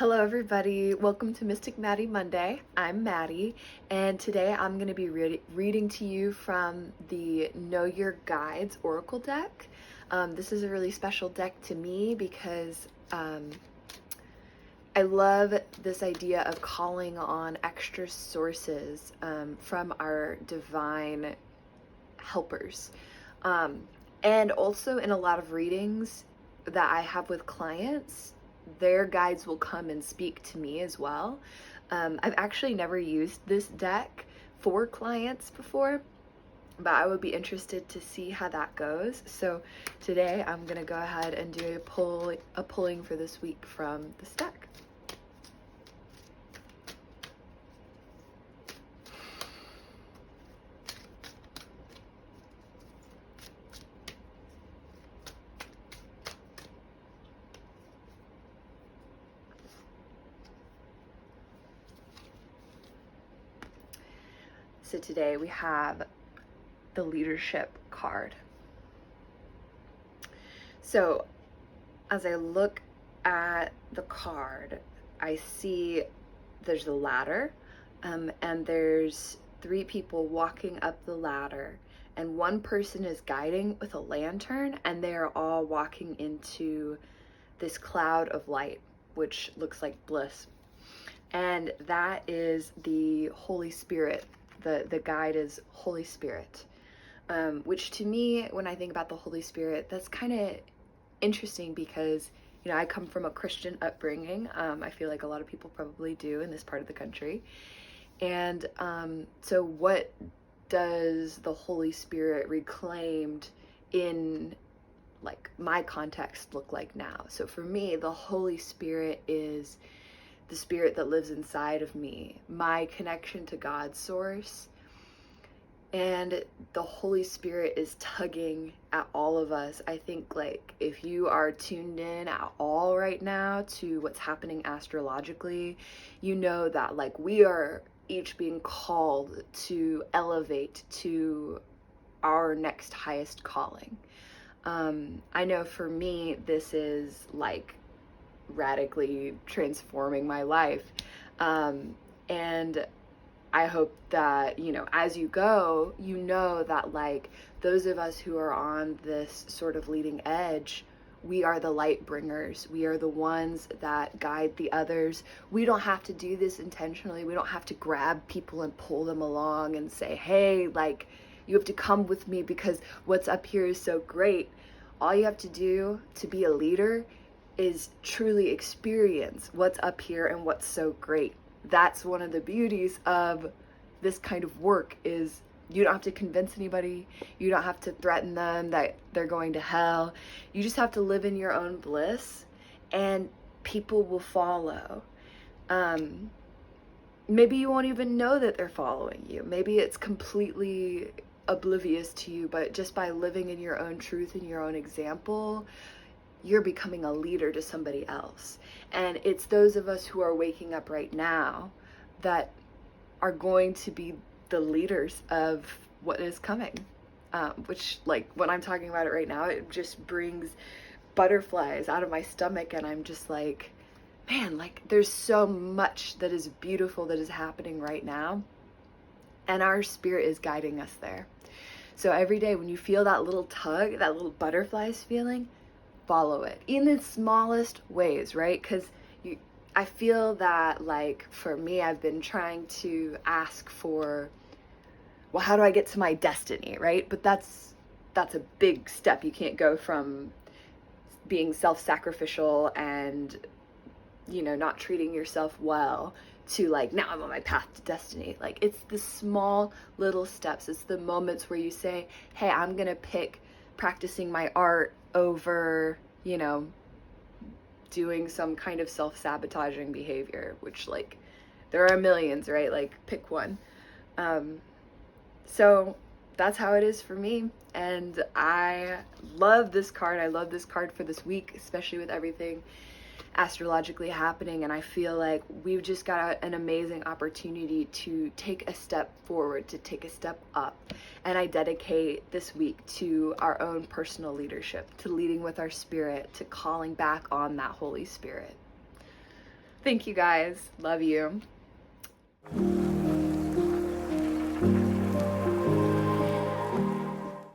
Hello everybody, welcome to Mystic Maddie Monday. I'm Maddie, and today I'm going to be reading to you from the Know Your Guides Oracle deck. This is a really special deck to me because I love this idea of calling on extra sources from our divine helpers. And also in a lot of readings that I have with clients, their guides will come and speak to me as well. I've actually never used this deck for clients before, but I would be interested to see how that goes. So today I'm gonna go ahead and do a pulling for this week from this deck. So today we have the leadership card. So as I look at the card, I see there's a ladder, and there's 3 people walking up the ladder, and one person is guiding with a lantern, and they are all walking into this cloud of light, which looks like bliss. And that is the Holy Spirit. The guide is Holy Spirit, which to me, when I think about the Holy Spirit, that's kind of interesting because, I come from a Christian upbringing. I feel like a lot of people probably do in this part of the country. And so what does the Holy Spirit reclaimed in like my context look like now? So for me, the Holy Spirit is the spirit that lives inside of me, my connection to God's source. And the Holy Spirit is tugging at all of us. I think like if you are tuned in at all right now to what's happening astrologically, you know that like we are each being called to elevate to our next highest calling. I know for me, this is like radically transforming my life. And I hope that, as you go, that like those of us who are on this sort of leading edge, we are the light bringers. We are the ones that guide the others. We don't have to do this intentionally. We don't have to grab people and pull them along and say, hey, like you have to come with me because what's up here is so great. All you have to do to be a leader is truly experience what's up here and what's so great. That's one of the beauties of this kind of work is you don't have to convince anybody. You don't have to threaten them that they're going to hell. You just have to live in your own bliss and people will follow. Maybe you won't even know that they're following you. Maybe it's completely oblivious to you, but just by living in your own truth and your own example, you're becoming a leader to somebody else. And it's those of us who are waking up right now that are going to be the leaders of what is coming. Which, like, when I'm talking about it right now, it just brings butterflies out of my stomach, and I'm just like, man, like, there's so much that is beautiful that is happening right now, and our spirit is guiding us there. So every day when you feel that little tug, that little butterflies feeling, follow it in the smallest ways, right? Because I feel that, like, for me, I've been trying to ask for, well, how do I get to my destiny, right? But that's a big step. You can't go from being self-sacrificial and, not treating yourself well to like, now I'm on my path to destiny. Like, it's the small little steps. It's the moments where you say, hey, I'm gonna pick practicing my art over, doing some kind of self-sabotaging behavior, which, like, there are millions, right? Like, pick one. So that's how it is for me. And I love this card. I love this card for this week, especially with everything astrologically happening. And I feel like we've just got an amazing opportunity to take a step forward, to take a step up. And I dedicate this week to our own personal leadership, to leading with our spirit, to calling back on that Holy Spirit. Thank you guys. Love you.